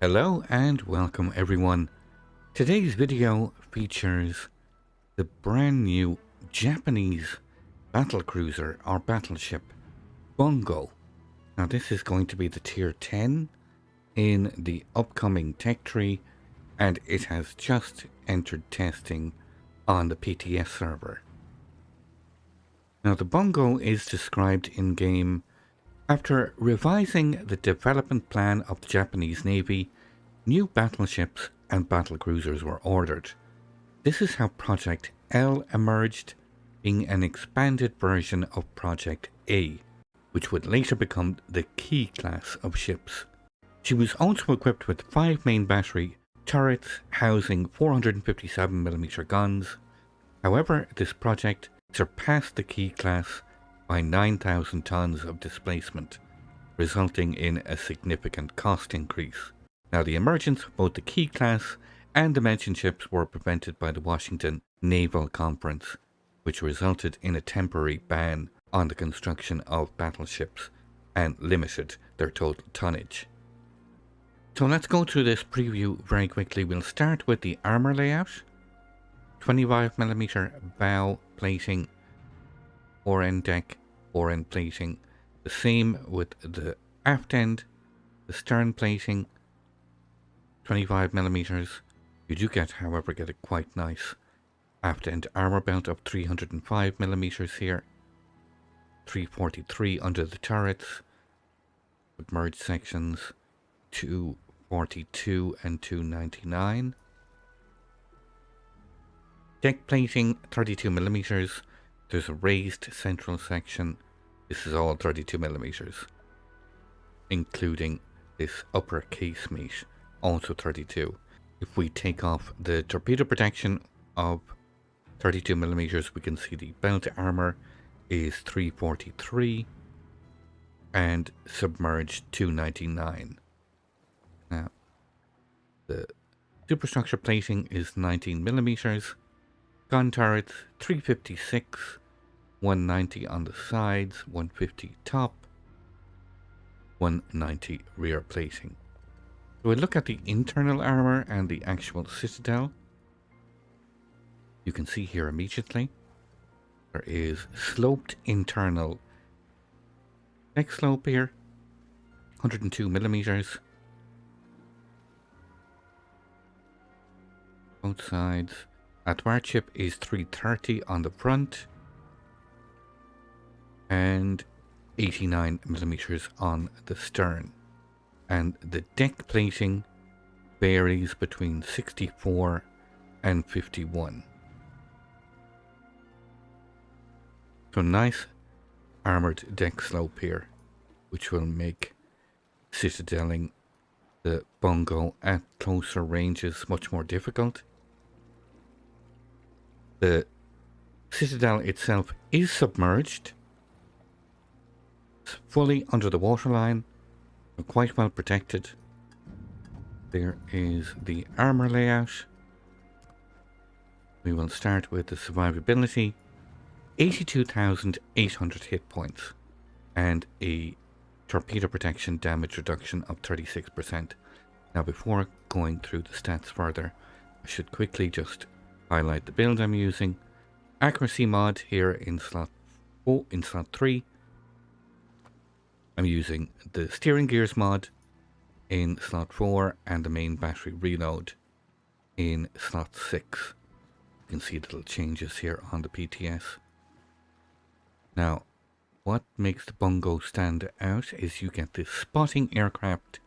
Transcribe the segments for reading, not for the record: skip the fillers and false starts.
Hello and welcome everyone. Today's video features the brand new Japanese battlecruiser or battleship Bungo. Now this is going to be the tier 10 in the upcoming tech tree, and it has just entered testing on the PTS server. Now the Bungo is described in game: after revising the development plan of the Japanese Navy, new battleships and battlecruisers were ordered. This is how Project L emerged, being an expanded version of Project A, which would later become the key class of ships. She was also equipped with 5 main battery turrets housing 457mm guns. However, this project surpassed the key class by 9,000 tons of displacement, resulting in a significant cost increase. Now, the emergence of both the key class and the mentioned ships were prevented by the Washington Naval Conference, which resulted in a temporary ban on the construction of battleships and limited their total tonnage. So let's go through this preview very quickly. We'll start with the armor layout. 25mm bow plating, fore end deck, fore end plating. The same with the aft end, the stern plating, 25mm. You do get, however, a quite nice aft end armor belt of 305mm here. 343 under the turrets. Submerged sections 242 and 299. Deck plating 32mm. There's a raised central section. This is all 32mm, including this upper casemate, also 32. If we take off the torpedo protection of 32mm, we can see the belt armor is 343 and submerged 299. Now, the superstructure plating is 19mm. Gun turrets 356, 190 on the sides, 150 top, 190 rear plating. So we look at the internal armor and the actual citadel. You can see here immediately there is sloped internal deck slope here, 102mm. Both sides. At Warship is 330 on the front and 89mm on the stern. And the deck plating varies between 64 and 51. So nice armoured deck slope here, which will make citadeling the Bungo at closer ranges much more difficult. The citadel itself is submerged. It's fully under the waterline, quite well protected. There is the armor layout. We will start with the survivability. 82,800 hit points and a torpedo protection damage reduction of 36%. Now, before going through the stats further, I should quickly just highlight the build I'm using. Accuracy mod here in slot 3. I'm using the steering gears mod in slot 4 and the main battery reload in slot 6. You can see the little changes here on the PTS. Now, what makes the Bungo stand out is you get this spotting aircraft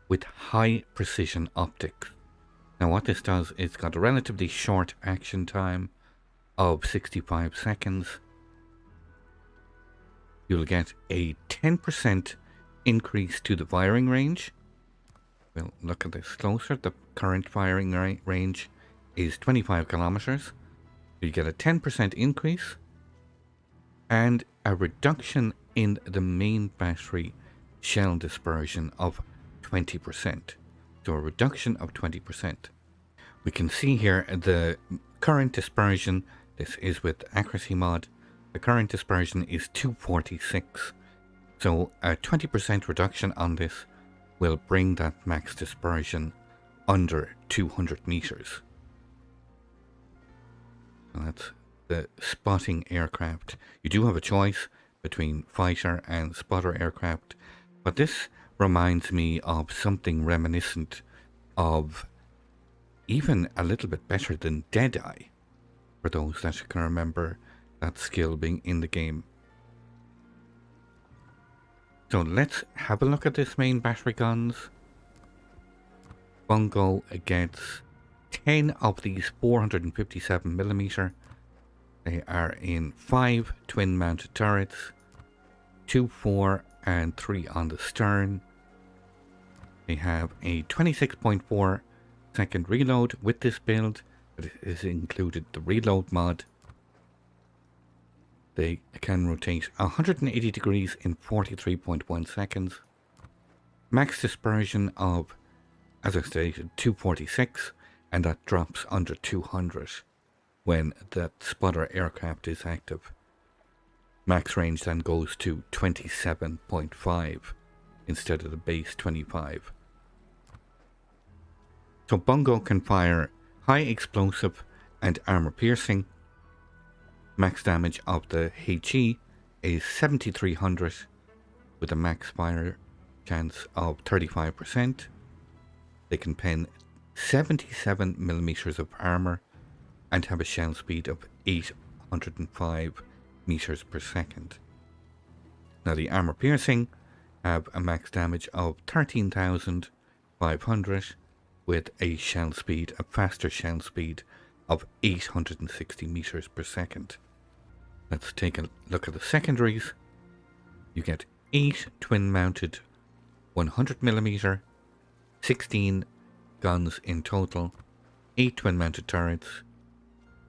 with high precision optics. Now what this does is it's got a relatively short action time of 65 seconds. You'll get a 10% increase to the firing range. We'll look at this closer. The current firing range is 25 kilometers. You get a 10% increase and a reduction in the main battery shell dispersion of 20%. So a reduction of 20%. We can see here the current dispersion. This is with accuracy mod. The current dispersion is 246. So a 20% reduction on this will bring that max dispersion under 200 meters. So that's the spotting aircraft. You do have a choice between fighter and spotter aircraft, but this reminds me of something reminiscent of even a little bit better than Deadeye, for those that can remember that skill being in the game. So let's have a look at this main battery guns. Bungo gets 10 of these 457mm. They are in 5 twin mounted turrets, 2, 4 and 3 on the stern. They have a 26.4 second reload with this build, but it is included the reload mod. They can rotate 180 degrees in 43.1 seconds. Max dispersion of, as I stated, 246, and that drops under 200 when that spotter aircraft is active. Max range then goes to 27.5 instead of the base 25. So Bungo can fire high explosive and armor piercing. Max damage of the HE is 7300 with a max fire chance of 35%. They can pen 77mm of armor and have a shell speed of 805 meters per second. Now the armor piercing have a max damage of 13,500 with a shell speed, a faster shell speed of 860 meters per second. Let's take a look at the secondaries. You get 8 twin mounted 100mm, 16 guns in total, 8 twin mounted turrets.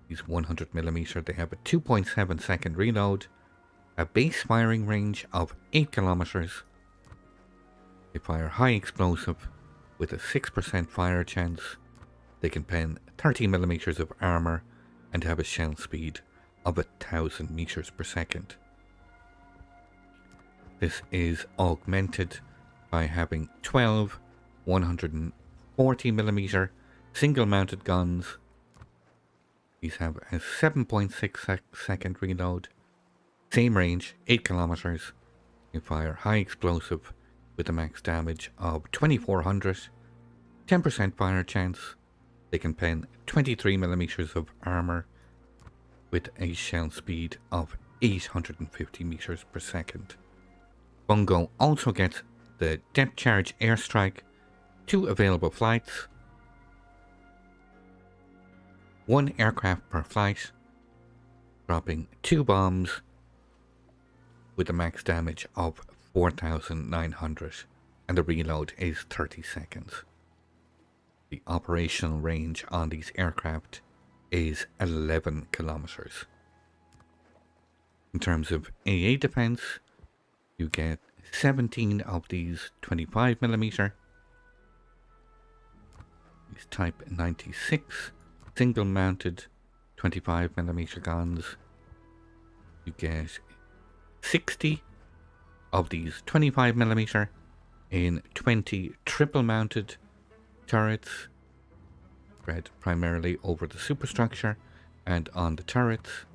These 100mm, they have a 2.7 second reload, a base firing range of 8 kilometers. They fire high explosive with a 6% fire chance. They can pen 30mm of armor and have a shell speed of 1,000 meters per second. This is augmented by having 12 140mm single mounted guns. These have a 7.6 second reload, same range, 8 kilometers. You fire high explosive with a max damage of 2400, 10% fire chance. They can pen 23mm of armor with a shell speed of 850 meters per second. Bungo also gets the depth charge airstrike, 2 available flights, 1 aircraft per flight, dropping 2 bombs with a max damage of 4,900, and the reload is 30 seconds. The operational range on these aircraft is 11 kilometers. In terms of AA defense, you get 17 of these 25mm, these Type 96 single mounted 25mm guns. You get 60 of these 25mm in 20 triple mounted turrets, spread primarily over the superstructure and on the turrets.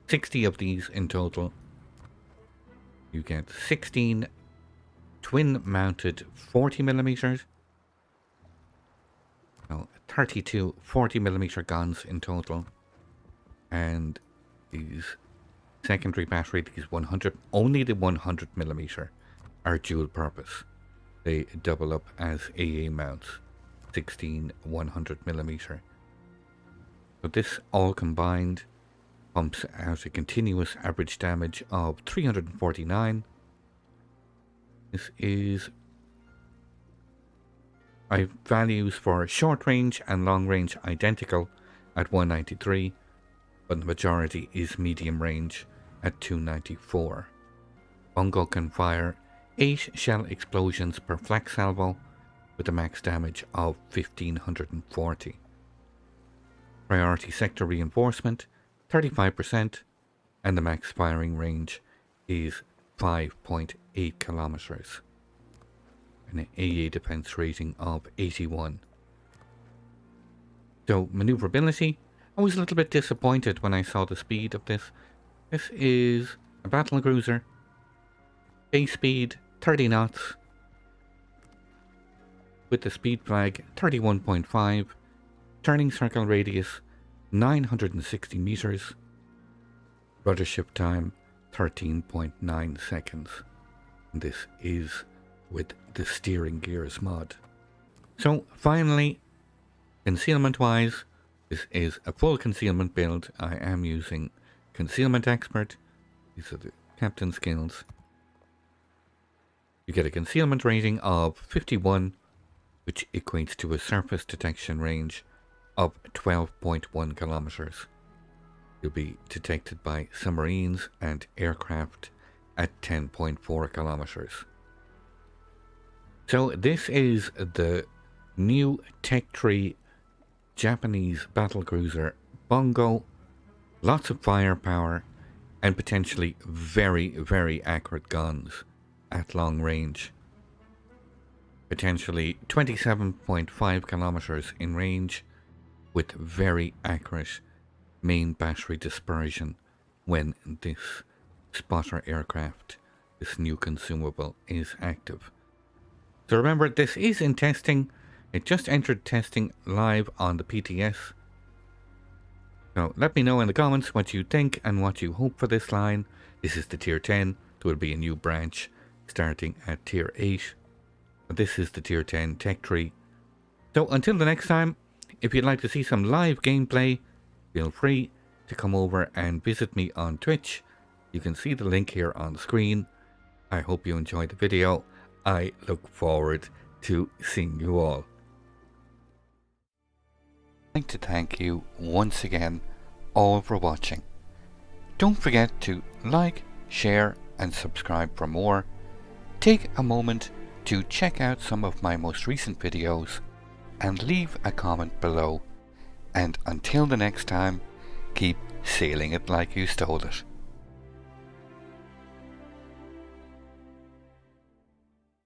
60 of these in total. You get 16 twin mounted 40mm, so 32 40mm guns in total, and these secondary battery, these 100, only the 100mm are dual purpose. They double up as AA mounts, 16 100mm. So this all combined pumps out a continuous average damage of 349. This is values for short range and long range identical at 193, but the majority is medium range at 294. Bungo can fire 8 shell explosions per flak salvo with a max damage of 1540. Priority sector reinforcement 35%, and the max firing range is 5.8 8 kilometers. An AA defense rating of 81. So maneuverability, I was a little bit disappointed when I saw the speed of this. This is a battlecruiser. Base speed 30 knots. With the speed flag 31.5. Turning circle radius 960 meters. Rudder shift time 13.9 seconds. And this is with the steering gears mod. So finally, concealment wise, this is a full concealment build. I am using Concealment Expert. These are the captain skills. You get a concealment rating of 51, which equates to a surface detection range of 12.1 kilometers. You'll be detected by submarines and aircraft at 10.4 kilometers. So this is the new tech tree Japanese battlecruiser Bungo. Lots of firepower and potentially very, very accurate guns at long range. Potentially 27.5 kilometers in range with very accurate main battery dispersion when this spotter aircraft, this new consumable, is active. So remember, this is in testing. It just entered testing live on the PTS. So let me know in the comments what you think and what you hope for this line. This is the tier 10. There will be a new branch starting at tier 8. But this is the tier 10 tech tree. So until the next time, if you'd like to see some live gameplay, feel free to come over and visit me on Twitch. You can see the link here on the screen. I hope you enjoyed the video. I look forward to seeing you all. I'd like to thank you once again all for watching. Don't forget to like, share and subscribe for more. Take a moment to check out some of my most recent videos and leave a comment below. And until the next time, keep sailing it like you stole it.